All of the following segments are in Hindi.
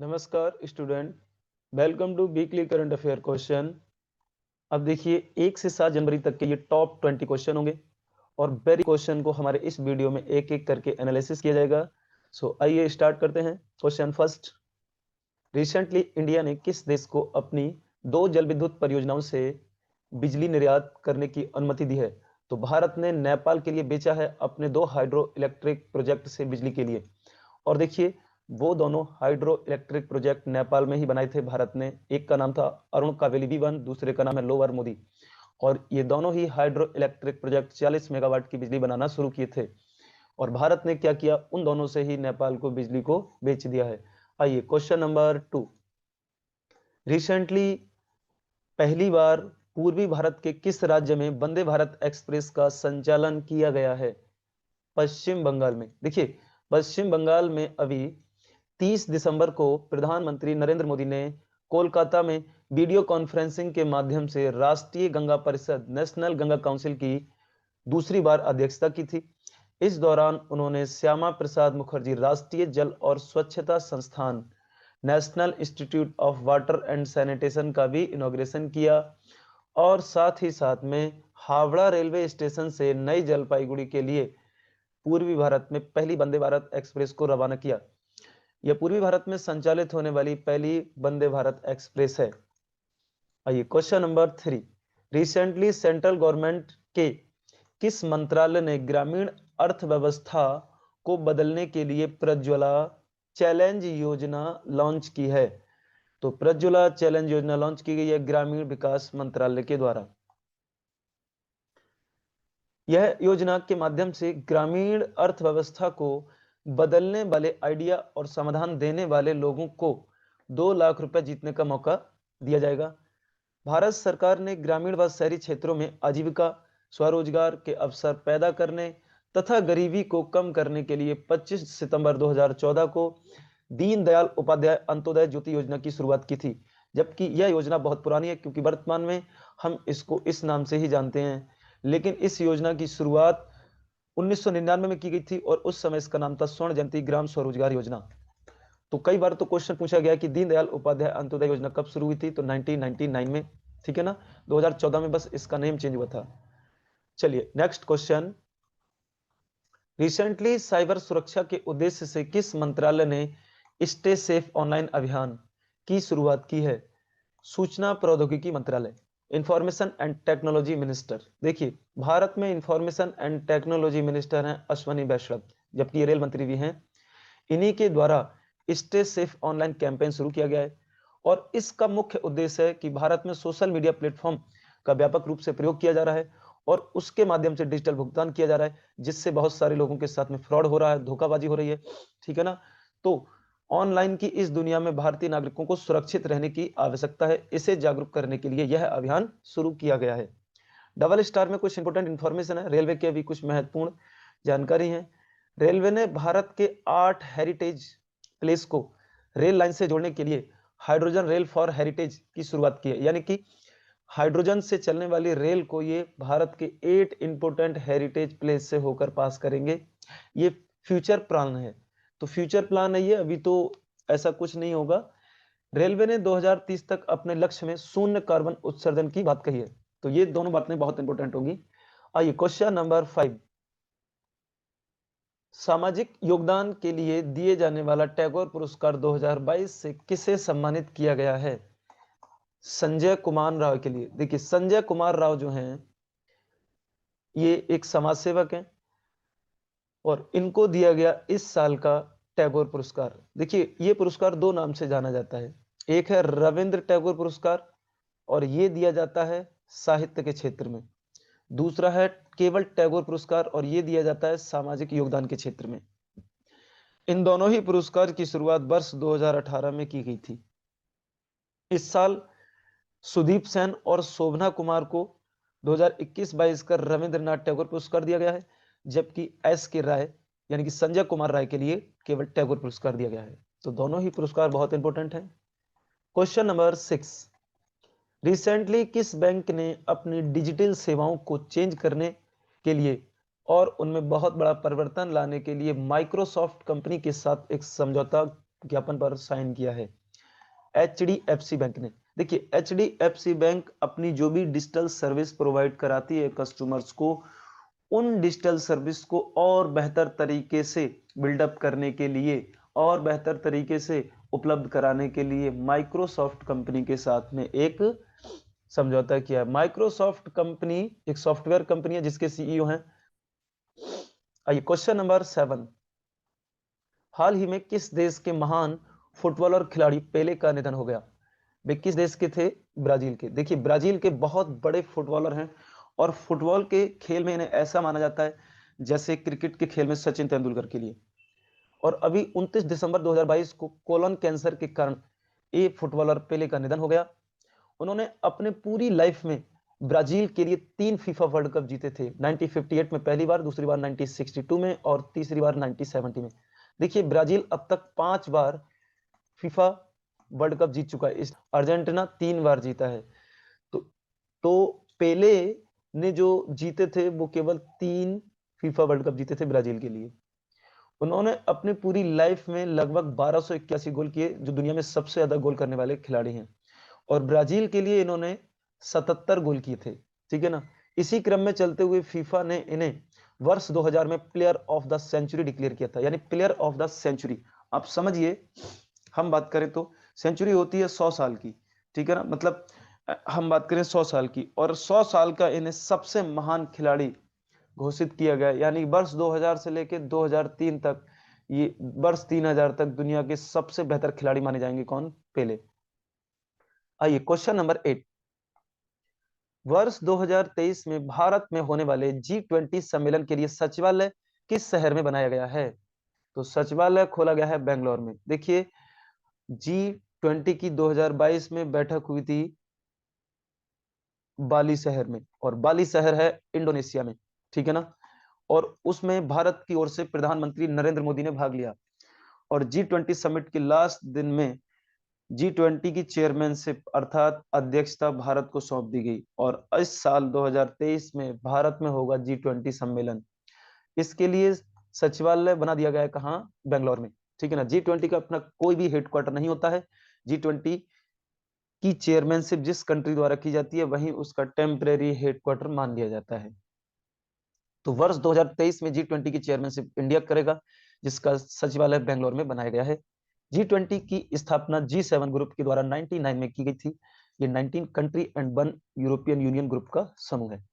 नमस्कार student, welcome to weekly current affair question. अब देखिए 1 से 7 जनवरी तक के ये टॉप 20 क्वेश्चन होंगे और वेरी क्वेश्चन को हमारे इस वीडियो में एक एक करके एनालिसिस किया जाएगा। सो आइए स्टार्ट करते हैं। क्वेश्चन फर्स्ट, रिसेंटली इंडिया ने किस देश को अपनी 2 जल विद्युत परियोजनाओं से बिजली निर्यात करने की अनुमति दी है? तो भारत ने नेपाल के लिए बेचा है अपने 2 हाइड्रो इलेक्ट्रिक प्रोजेक्ट से बिजली के लिए। और देखिए वो दोनों हाइड्रो इलेक्ट्रिक प्रोजेक्ट नेपाल में ही बनाए थे भारत ने। एक का नाम था अरुण कावेली B1, दूसरे का नाम है लोअर मोदी। और ये दोनों ही हाइड्रो इलेक्ट्रिक प्रोजेक्ट 40 मेगावाट की बिजली बनाना शुरू किए थे और भारत ने क्या किया, उन दोनों से ही नेपाल को बिजली को बेच दिया है। आइए क्वेश्चन नंबर 2, रिसेंटली पहली बार पूर्वी भारत के किस राज्य में वंदे भारत एक्सप्रेस का संचालन किया गया है? पश्चिम बंगाल में। देखिए पश्चिम बंगाल में अभी 30 दिसंबर को प्रधानमंत्री नरेंद्र मोदी ने कोलकाता में वीडियो कॉन्फ्रेंसिंग के माध्यम से राष्ट्रीय गंगा परिषद नेशनल गंगा काउंसिल की दूसरी बार अध्यक्षता की थी। इस दौरान उन्होंने श्यामा प्रसाद मुखर्जी राष्ट्रीय जल और स्वच्छता संस्थान national institute of water and sanitation का भी इनॉग्रेशन किया और साथ ही साथ में हावड़ा रेलवे स्टेशन से नई जलपाईगुड़ी के लिए पूर्वी भारत में पहली वंदे भारत एक्सप्रेस को रवाना किया। यह पूर्वी भारत में संचालित होने वाली पहली वंदे भारत एक्सप्रेस है। आइए question number 3, recently central government के किस मंत्रालय ने ग्रामीण अर्थव्यवस्था को बदलने के लिए प्रज्वला चैलेंज योजना लॉन्च की है? तो प्रज्वला चैलेंज योजना लॉन्च की गई है ग्रामीण विकास मंत्रालय के द्वारा। यह योजना के माध्यम से ग्रामीण अर्थव्यवस्था को बदलने वाले आइडिया और समाधान देने वाले लोगों को 2 लाख रुपए जीतने का मौका दिया जाएगा। भारत सरकार ने ग्रामीण व शहरी क्षेत्रों में आजीविका, स्वरोजगार के अवसर पैदा करने तथा गरीबी को कम करने के लिए 25 सितंबर 2014 को दीनदयाल उपाध्याय अंत्योदय ज्योति योजना की शुरुआत की थी। जबकि यह योजना बहुत पुरानी है क्योंकि वर्तमान में हम इसको इस नाम से ही जानते हैं, लेकिन इस योजना की शुरुआत 1999 में की गई थी और उस समय इसका नाम था स्वर्ण जयंती ग्राम स्वरोजगार योजना। तो कई बार तो क्वेश्चन पूछा गया कि दीनदयाल उपाध्याय अंत्योदय योजना कब शुरू हुई थी? तो 1999 में, ठीक है ना। 2014 में बस इसका नेम चेंज हुआ था। चलिए नेक्स्ट क्वेश्चन, रिसेंटली साइबर सुरक्षा के उद्देश्य से किस मंत्रालय ने स्टे सेफ ऑनलाइन अभियान की शुरुआत की है? सूचना प्रौद्योगिकी मंत्रालय, इंफॉर्मेशन एंड टेक्नोलॉजी मिनिस्टर। देखिए भारत में इंफॉर्मेशन एंड टेक्नोलॉजी मिनिस्टर हैं अश्वनी वैष्णव, जबकि ये रेल मंत्री भी हैं। इन्हीं के द्वारा स्टे सेफ ऑनलाइन कैंपेन शुरू किया गया है और इसका मुख्य उद्देश्य है कि भारत में सोशल मीडिया प्लेटफॉर्म का व्यापक रूप से प्रयोग किया जा रहा है और उसके माध्यम से डिजिटल भुगतान किया जा रहा है, जिससे बहुत सारे लोगों के साथ में फ्रॉड हो रहा है, धोखाबाजी हो रही है, ठीक है ना। तो ऑनलाइन की इस दुनिया में भारतीय नागरिकों को सुरक्षित रहने की आवश्यकता है, इसे जागरूक करने के लिए यह अभियान शुरू किया गया है। डबल स्टार में कुछ इंपोर्टेंट इंफॉर्मेशन है, रेलवे के भी कुछ महत्वपूर्ण जानकारी है। रेलवे ने भारत के 8 हेरिटेज प्लेस को रेल लाइन से जोड़ने के लिए हाइड्रोजन रेल फॉर हेरिटेज की शुरुआत की है, यानी कि हाइड्रोजन से चलने वाली रेल को ये भारत के 8 इंपोर्टेंट हेरिटेज प्लेस से होकर पास करेंगे। ये फ्यूचर प्लान है, तो फ्यूचर प्लान है ये, अभी तो ऐसा कुछ नहीं होगा। रेलवे ने 2030 तक अपने लक्ष्य में शून्य कार्बन उत्सर्जन की बात कही है, तो ये दोनों बातें बहुत इंपॉर्टेंट होंगी। आइए क्वेश्चन नंबर 5, सामाजिक योगदान के लिए दिए जाने वाला टैगोर पुरस्कार 2022 से किसे सम्मानित किया गया है? संजय कुमार राव के लिए। देखिए संजय कुमार राव जो हैं ये एक समाज सेवक हैं और इनको दिया गया इस साल का टैगोर पुरस्कार। देखिए ये पुरस्कार 2 नाम से जाना जाता है, एक है रविंद्र टैगोर पुरस्कार और ये दिया जाता है साहित्य के क्षेत्र में, दूसरा है केवल टैगोर पुरस्कार और ये दिया जाता है सामाजिक योगदान के क्षेत्र में। इन दोनों ही पुरस्कार की शुरुआत वर्ष 2018 में की गई थी। इस साल सुदीप सेन और शोभना कुमार को 2021-22 का रविंद्रनाथ टैगोर पुरस्कार दिया गया है, जबकि एस के राय यानी कि संजय कुमार राय के लिए केवल टैगोर पुरस्कार दिया गया है। तो दोनों ही पुरस्कार बहुत इंपॉर्टेंट हैं। क्वेश्चन नंबर 6, रिसेंटली किस बैंक ने अपनी डिजिटल सेवाओं को चेंज करने के लिए और उनमें बहुत बड़ा परिवर्तन लाने के लिए माइक्रोसॉफ्ट कंपनी के साथ एक समझौता ज्ञापन पर साइन किया है? HDFC बैंक ने। देखिए HDFC बैंक अपनी जो भी डिजिटल सर्विस प्रोवाइड कराती है कस्टमर्स को, उन डिजिटल सर्विस को और बेहतर तरीके से बिल्डअप करने के लिए और बेहतर तरीके से उपलब्ध कराने के लिए माइक्रोसॉफ्ट कंपनी के साथ में एक समझौता किया है। माइक्रोसॉफ्ट कंपनी एक सॉफ्टवेयर कंपनी है जिसके सीईओ हैं। आइए क्वेश्चन नंबर 7, हाल ही में किस देश के महान फुटबॉलर खिलाड़ी पेले का निधन हो गया? वे किस देश के थे? ब्राजील के। देखिए ब्राजील के बहुत बड़े फुटबॉलर हैं और फुटबॉल के खेल में इन्हें ऐसा माना जाता है जैसे क्रिकेट के खेल में सचिन तेंदुलकर के लिए। और अभी 29 दिसंबर 2022 को कोलन कैंसर के कारण ये फुटबॉलर पेले का निधन हो गया। उन्होंने अपने पूरी लाइफ में ब्राजील के लिए 3 फीफा वर्ल्ड कप जीते थे। 1958 में पहली बार, दूसरी बार 1962 में और तीसरी बार 1970 में। देखिए ब्राजील अब तक 5 बार फीफा वर्ल्ड कप जीत चुका है। इस अर्जेंटीना 3 बार जीता है। तो पेले ने जो जीते थे वो केवल 3 फीफा वर्ल्ड कप जीते थे ब्राजील के लिए। उन्होंने अपनी पूरी लाइफ में लगभग 1281 गोल किए, जो दुनिया में सबसे ज्यादा गोल करने वाले खिलाड़ी हैं। और ब्राजील के लिए इन्होंने 77 गोल किए थे। ठीक है ना। इसी क्रम में चलते हुए फीफा ने इन्हें वर्ष 2000 में player of the century declare किया था, यानी प्लेयर ऑफ द सेंचुरी। आप समझिए, हम बात करें तो सेंचुरी होती है 100 साल की। ठीक है ना, मतलब हम बात करें 100 साल की, और 100 साल का इन्हें सबसे महान खिलाड़ी घोषित किया गया। यानी वर्ष 2000 से लेकर 2003 तक, ये वर्ष 3000 तक दुनिया के सबसे बेहतर खिलाड़ी माने जाएंगे कौन? पेले। आइए क्वेश्चन नंबर 8, वर्ष 2023 में भारत में होने वाले G20 सम्मेलन के लिए सचिवालय किस शहर में बनाया गया है? तो सचिवालय खोला गया है बेंगलोर में। देखिए G20 की 2022 में बैठक हुई थी बाली शहर में, और बाली शहर है इंडोनेशिया में। ठीक है ना। और उसमें भारत की ओर से प्रधानमंत्री नरेंद्र मोदी ने भाग लिया। और G20 समिट के लास्ट दिन में G20 की चेयरमैनशिप अर्थात अध्यक्षता भारत को सौंप दी गई। और इस साल 2023 में भारत में होगा G20 सम्मेलन। इसके लिए सचिवालय बना दिया गया है कहाँ? बेंगलोर में। ठीक है ना। G20 का अपना कोई भी हेडक्वार्टर नहीं होता है। G20 की चेयरमैनशिप जिस कंट्री द्वारा की जाती है वहीं उसका टेम्परेरी हेडक्वार्टर मान लिया जाता है। तो वर्ष 2023 में G20 की चेयरमैनशिप इंडिया करेगा, जिसका सचिवालय बेंगलोर में बनाया गया है। G20 की स्थापना G7 ग्रुप के द्वारा 99 में की गई थी। ये 19 country and 1 European union group का समूह है।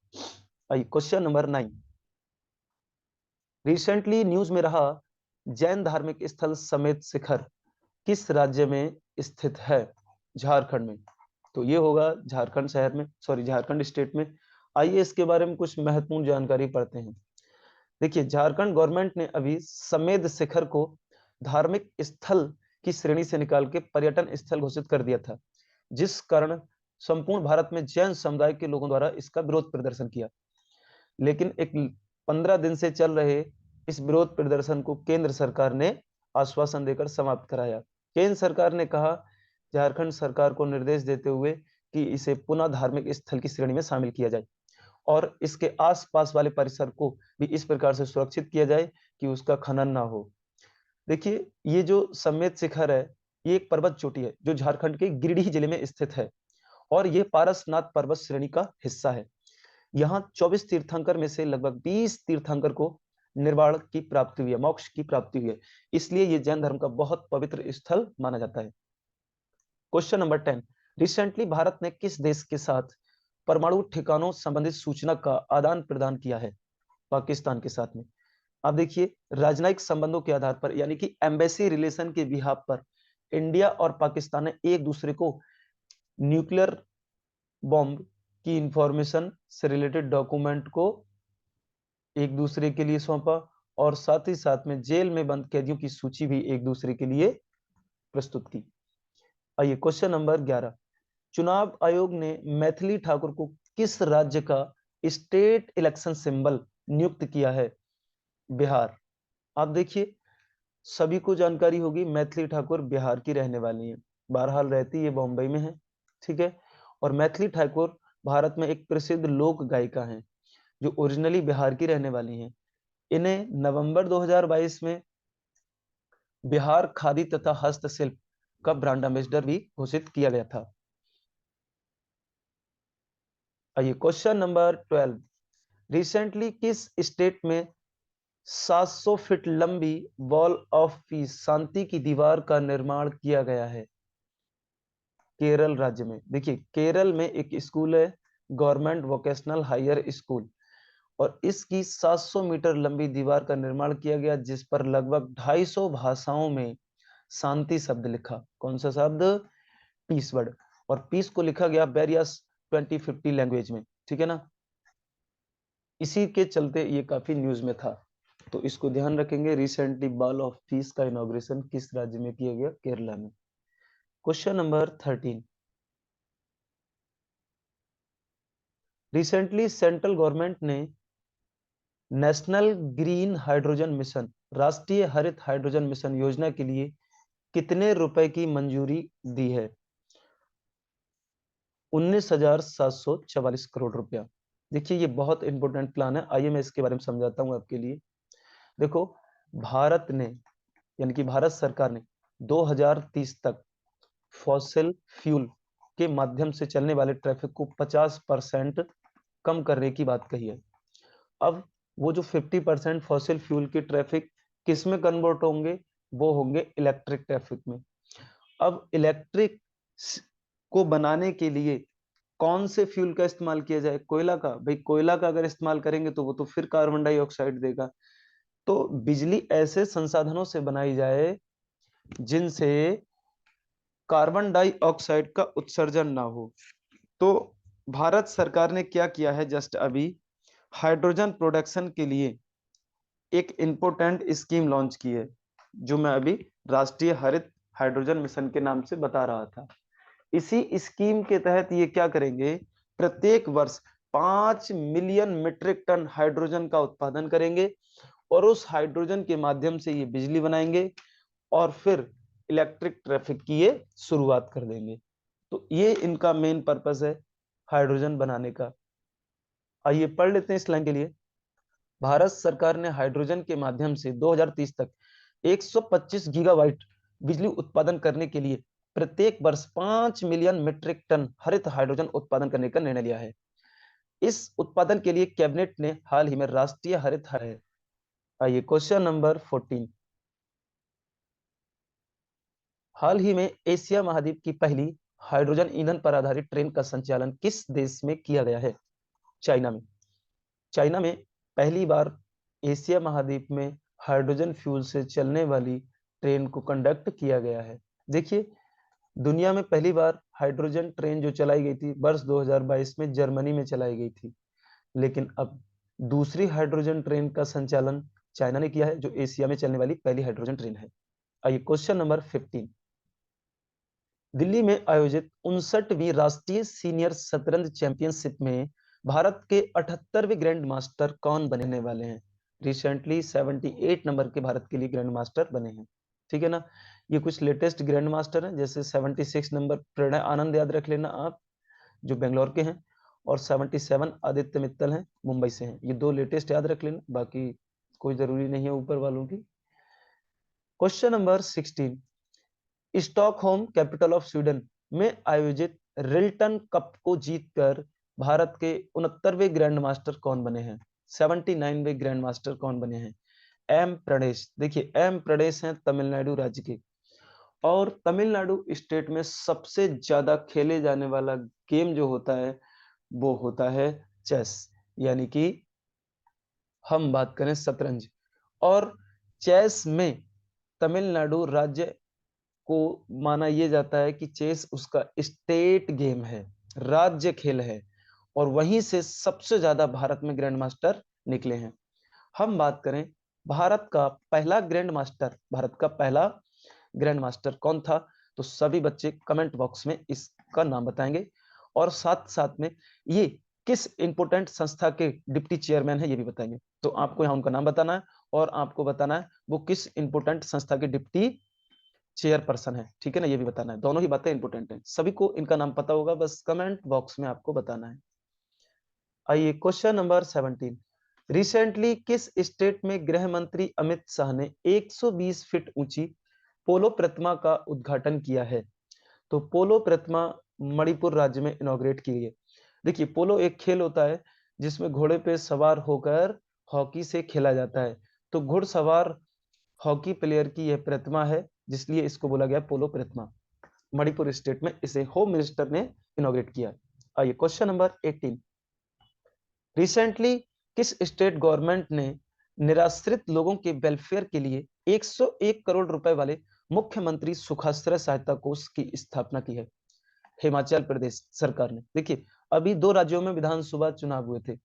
आइए क्वेश्चन नंबर 9, रिसेंटली न्यूज में रहा जैन धार्मिक स्थल समेत शिखर किस राज्य में स्थित है? झारखंड में। तो ये होगा झारखंड शहर में, सॉरी झारखंड स्टेट में। आइए इसके बारे में कुछ महत्वपूर्ण जानकारी पढ़ते हैं। देखिए झारखंड गवर्नमेंट ने अभी समेत शिखर को धार्मिक स्थल की श्रेणी से निकाल के पर्यटन स्थल घोषित कर दिया था, जिस कारण संपूर्ण भारत में जैन समुदाय के लोगों द्वारा इसका विरोध प्रदर्शन किया। लेकिन एक 15 दिन से चल रहे इस विरोध प्रदर्शन को केंद्र सरकार ने आश्वासन देकर समाप्त कराया। केंद्र सरकार ने कहा झारखंड सरकार को निर्देश देते हुए कि इसे पुनः धार्मिक स्थल की श्रेणी में शामिल किया जाए और इसके आसपास वाले परिसर को भी इस प्रकार से सुरक्षित किया जाए कि उसका खनन ना हो। देखिए ये जो समेत शिखर है, ये एक पर्वत चोटी है जो झारखंड के गिरिडीह जिले में स्थित है और ये पारसनाथ पर्वत श्रेणी का हिस्सा है। यहाँ 24 तीर्थंकर में से लगभग 20 तीर्थंकर को निर्वाण की प्राप्ति हुई है, मोक्ष की प्राप्ति हुई है। इसलिए ये जैन धर्म का बहुत पवित्र स्थल माना जाता है। क्वेश्चन नंबर 10, रिसेंटली भारत ने किस देश के साथ परमाणु ठिकानों संबंधित सूचना का आदान प्रदान किया है? पाकिस्तान के साथ में। अब देखिए राजनयिक संबंधों के आधार पर यानी कि एम्बेसी रिलेशन के बिहाफ पर इंडिया और पाकिस्तान ने एक दूसरे को न्यूक्लियर बॉम्ब की इंफॉर्मेशन से रिलेटेड डॉक्यूमेंट को एक दूसरे के लिए सौंपा और साथ ही साथ में जेल में बंद कैदियों की सूची भी एक दूसरे के लिए प्रस्तुत की। आइए क्वेश्चन नंबर 11, चुनाव आयोग ने मैथिली ठाकुर को किस राज्य का स्टेट इलेक्शन सिंबल नियुक्त किया है? बिहार। आप देखिए सभी को जानकारी होगी मैथिली ठाकुर बिहार की रहने वाली है, बहरहाल रहती है बॉम्बे में है। ठीक है। और मैथिली ठाकुर भारत में एक प्रसिद्ध लोक गायिका हैं जो ओरिजिनली बिहार की रहने वाली हैं। इन्हें नवंबर 2022 में बिहार खादी तथा हस्तशिल्प का ब्रांड एम्बेसडर भी घोषित किया गया था। आइए क्वेश्चन नंबर 12, रिसेंटली किस स्टेट में 700 फीट लंबी वॉल ऑफ पीस शांति की दीवार का निर्माण किया गया है? केरल राज्य में। देखिए केरल में एक स्कूल है, गवर्नमेंट वोकेशनल हायर स्कूल, और इसकी 700 मीटर लंबी दीवार का निर्माण किया गया, जिस पर लगभग 250 भाषाओं में शांति शब्द लिखा। कौन सा शब्द? Piece word. और पीस को लिखा गया वेरियस 2050 लैंग्वेज में, ठीक है ना। इसी के चलते ये काफी न्यूज में था, तो इसको ध्यान रखेंगे। रिसेंटली वॉल ऑफ पीस का इनॉग्रेशन किस राज्य में किया गया? केरला में। Question number 13, recently central government ने नेशनल ग्रीन हाइड्रोजन मिशन, राष्ट्रीय हरित हाइड्रोजन मिशन योजना के लिए कितने रुपए की मंजूरी दी है? 19,744 करोड़ रुपया। देखिए ये बहुत इंपॉर्टेंट प्लान है, आइए मैं इसके बारे में समझाता हूं आपके लिए। देखो भारत ने, यानी कि भारत सरकार ने 2030 तक फॉसिल फ्यूल के माध्यम से चलने वाले ट्रैफिक को 50% कम करने की बात कही है। अब वो जो 50% फॉसिल फ्यूल के ट्रैफिक किस में कन्वर्ट होंगे? वो होंगे इलेक्ट्रिक ट्रैफिक में। अब इलेक्ट्रिक को बनाने के लिए कौन से फ्यूल का इस्तेमाल किया जाए? कोयला का। भाई कोयला का अगर इस्तेमाल करेंगे तो वो तो फिर कार्बन डाइऑक्साइड देगा। तो बिजली ऐसे संसाधनों से बनाई जाए जिनसे कार्बन डाइऑक्साइड का उत्सर्जन ना हो। तो भारत सरकार ने क्या किया है, जस्ट अभी हाइड्रोजन प्रोडक्शन के लिए एक इंपोर्टेंट स्कीम लॉन्च की है, जो मैं अभी राष्ट्रीय हरित हाइड्रोजन मिशन के नाम से बता रहा था। इसी स्कीम के तहत ये क्या करेंगे, प्रत्येक वर्ष 5 मिलियन मीट्रिक टन हाइड्रोजन का उत्पादन करेंगे, और उस हाइड्रोजन के माध्यम से ये बिजली बनाएंगे, और फिर इलेक्ट्रिक ट्रैफिक की ये शुरुआत कर देंगे। तो ये इनका मेन पर्पस है हाइड्रोजन बनाने का। आइए पढ़ लेते हैं इस लाइन के लिए। भारत सरकार ने हाइड्रोजन के माध्यम से 2030 तक 125 गीगावाट बिजली उत्पादन करने के लिए प्रत्येक वर्ष 5 मिलियन मीट्रिक टन हरित हाइड्रोजन उत्पादन करने का निर्णय लिया है। इस उत्पादन के लिए कैबिनेट ने हाल ही में राष्ट्रीय हरित है। आइए क्वेश्चन नंबर 14, हाल ही में एशिया महाद्वीप की पहली हाइड्रोजन ईंधन पर आधारित ट्रेन का संचालन किस देश में किया गया है? चाइना में। चाइना में पहली बार एशिया महाद्वीप में हाइड्रोजन फ्यूल से चलने वाली ट्रेन को कंडक्ट किया गया है। देखिए दुनिया में पहली बार हाइड्रोजन ट्रेन जो चलाई गई थी वर्ष 2022 में जर्मनी में चलाई गई थी, लेकिन अब दूसरी हाइड्रोजन ट्रेन का संचालन चाइना ने किया है, जो एशिया में चलने वाली पहली हाइड्रोजन ट्रेन है। आइए क्वेश्चन नंबर 15, दिल्ली में आयोजित 59वीं राष्ट्रीय सीनियर शतरंज चैंपियनशिप में भारत के 78वें ग्रैंड मास्टर कौन बनने वाले हैं? रिसेंटली 78 नंबर के भारत के लिए ग्रैंड मास्टर बने हैं, ठीक है ना। ये कुछ लेटेस्ट ग्रैंड मास्टर हैं, जैसे 76 नंबर प्रणय आनंद याद रख लेना आप, जो बेंगलोर के हैं, और 77 आदित्य मित्तल हैं, मुंबई से हैं। ये दो लेटेस्ट याद रख लेना, बाकी कोई जरूरी नहीं है ऊपर वालों की। Question number 16, Stockholm capital of Sweden में आयोजित रिल्टन कप को जीतकर भारत के 69वें ग्रैंड मास्टर कौन बने हैं? 79वें ग्रैंड मास्टर कौन बने हैं? एम प्रणेश। देखिए एम प्रणेश हैं तमिलनाडु राज्य के, और तमिलनाडु स्टेट में सबसे ज्यादा खेले जाने वाला गेम जो होता है वो होता है चेस, यानी कि हम बात करें शतरंज। और चेस में तमिलनाडु राज्य को माना यह जाता है कि चेस उसका स्टेट गेम है, राज्य खेल है, और वहीं से सबसे ज्यादा भारत में ग्रैंड मास्टर निकले हैं। हम बात करें भारत का पहला ग्रैंड मास्टर, भारत का पहला ग्रैंड मास्टर कौन था, तो सभी बच्चे कमेंट बॉक्स में इसका नाम बताएंगे, और साथ साथ में ये किस इंपोर्टेंट संस्था के डिप्टी चेयरमैन है ये भी बताएंगे। तो आपको यहाँ उनका नाम बताना है, और आपको बताना है वो किस इंपोर्टेंट संस्था के डिप्टी चेयरपर्सन है, ठीक है ना, ये भी बताना है। दोनों ही बातें इंपोर्टेंट हैं, सभी को इनका नाम पता होगा, बस कमेंट बॉक्स में आपको बताना है। आइए क्वेश्चन नंबर 17, रिसेंटली किस स्टेट में गृह मंत्री अमित शाह ने 120 फीट ऊंची पोलो प्रतिमा का उद्घाटन किया है? तो पोलो प्रतिमा मणिपुर राज्य में इनॉग्रेट की है। देखिए, पोलो एक खेल होता है जिसमें घोड़े पे सवार होकर हॉकी से खेला जाता है। तो घुड़सवार हॉकी प्लेयर की यह प्रतिमा है, जिसलिए इसको बोला गया पोलो प्रतिमा। मणिपुर स्टेट में इसे होम मिनिस्टर ने इनॉग्रेट किया। आइए क्वेश्चन नंबर 18। रिसेंटली किस स्टेट गवर्नमेंट ने निराश्रित लोगों के वेलफेयर के लिए 101 करोड़ रुपए वाले मुख्यमंत्री सुखाश्रय सहायता कोष की स्थापना की है? हिमाचल प्रदेश सरकार ने। देखिए, अभी 2 राज्यों में विधानसभा चुनाव हुए थे,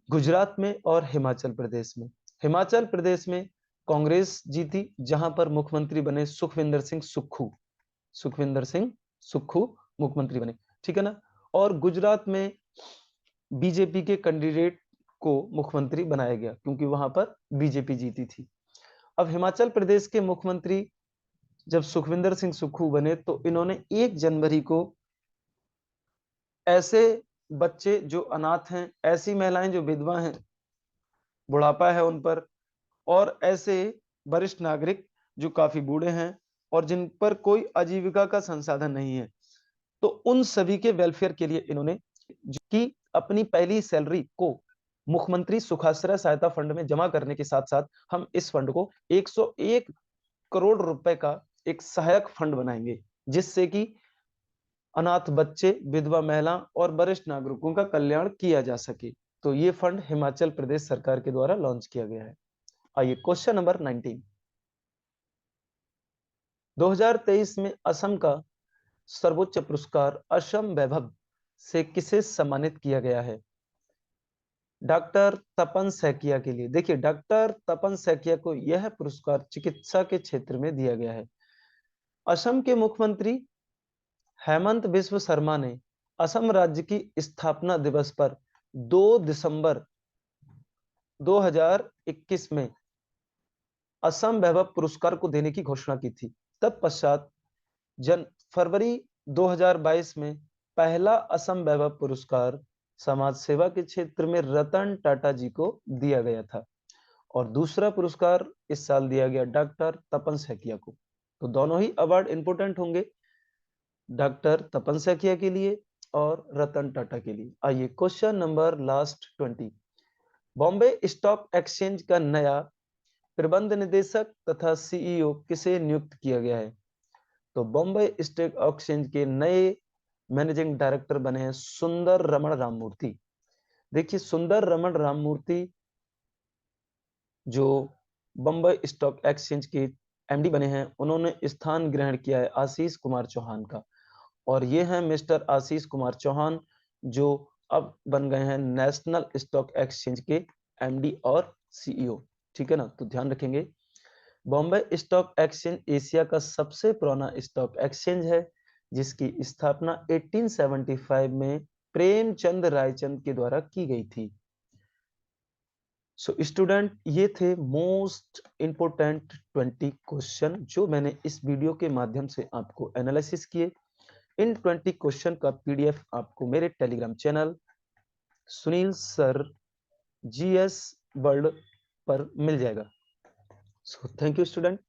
गुजरात में और हिमाचल प्रदेश में। हिमाचल प्रदेश में कांग्रेस जीती, जहां पर मुख्यमंत्री बने सुखविंदर सिंह सुक्खू। सुखविंदर सिंह सुक्खू मुख्यमंत्री बने, ठीक है ना। और गुजरात में बीजेपी के कैंडिडेट को मुख्यमंत्री बनाया गया, क्योंकि वहां पर बीजेपी जीती थी। अब हिमाचल प्रदेश के मुख्यमंत्री जब सुखविंदर सिंह सुक्खू बने, तो इन्होंने 1 जनवरी को ऐसे बच्चे जो अनाथ हैं, ऐसी महिलाएं जो विधवा हैं, बुढ़ापा है उन पर, और ऐसे वरिष्ठ नागरिक जो काफी बूढ़े हैं और जिन पर कोई आजीविका का संसाधन नहीं है, तो उन सभी के वेलफेयर के लिए इन्होंने कि अपनी पहली सैलरी को मुख्यमंत्री सुखाश्रय सहायता फंड में जमा करने के साथ साथ हम इस फंड को 101 करोड़ रुपए का एक सहायक फंड बनाएंगे, जिससे कि अनाथ बच्चे, विधवा महिला और वरिष्ठ नागरिकों का कल्याण किया जा सके। तो ये फंड हिमाचल प्रदेश सरकार के द्वारा लॉन्च किया गया है। आइए क्वेश्चन नंबर 19। 2023 में असम का सर्वोच्च पुरस्कार असम वैभव से किसे सम्मानित किया गया है? डॉक्टर तपन सैकिया के लिए। देखिए, डॉक्टर तपन सैकिया को यह पुरस्कार चिकित्सा के क्षेत्र में दिया गया है। असम के मुख्यमंत्री हेमंत बिस्व शर्मा ने असम राज्य की स्थापना दिवस पर 2 दिसंबर 2021 में असम वैभव पुरस्कार को देने की घोषणा की थी। तत्पश्चात फरवरी 2022 में पहला असम वैभव पुरस्कार समाज सेवा के क्षेत्र में रतन टाटा जी को दिया गया था, और दूसरा पुरस्कार इस साल दिया गया डॉक्टर तपन सैकिया को। तो दोनों ही अवार्ड इंपोर्टेंट होंगे, डॉक्टर तपन सैकिया के लिए और रतन टाटा के लिए। आइए question number last 20। Bombay stock exchange का नया प्रबंध निदेशक तथा सीईओ किसे नियुक्त किया गया है? तो बॉम्बे स्टॉक एक्सचेंज के नए मैनेजिंग डायरेक्टर बने हैं सुंदर रमण राममूर्ति। देखिए, सुंदर रमण राममूर्ति जो बॉम्बे स्टॉक एक्सचेंज के एमडी बने हैं, उन्होंने स्थान ग्रहण किया है आशीष कुमार चौहान का। और ये हैं मिस्टर आशीष कुमार चौहान, जो अब बन गए हैं नेशनल स्टॉक एक्सचेंज के एमडी और सीईओ, ठीक है ना। तो ध्यान रखेंगे, बॉम्बे स्टॉक एक्सचेंज एशिया का सबसे पुराना स्टॉक एक्सचेंज है, जिसकी स्थापना 1875 में प्रेमचंद रायचंद के द्वारा की गई थी। सो स्टूडेंट, ये थे मोस्ट इंपोर्टेंट 20 क्वेश्चन जो मैंने इस वीडियो के माध्यम से आपको एनालिसिस किए। इन 20 क्वेश्चन का पीडीएफ आपको मेरे Telegram channel Sunil sir GS world पर मिल जाएगा। So thank you student.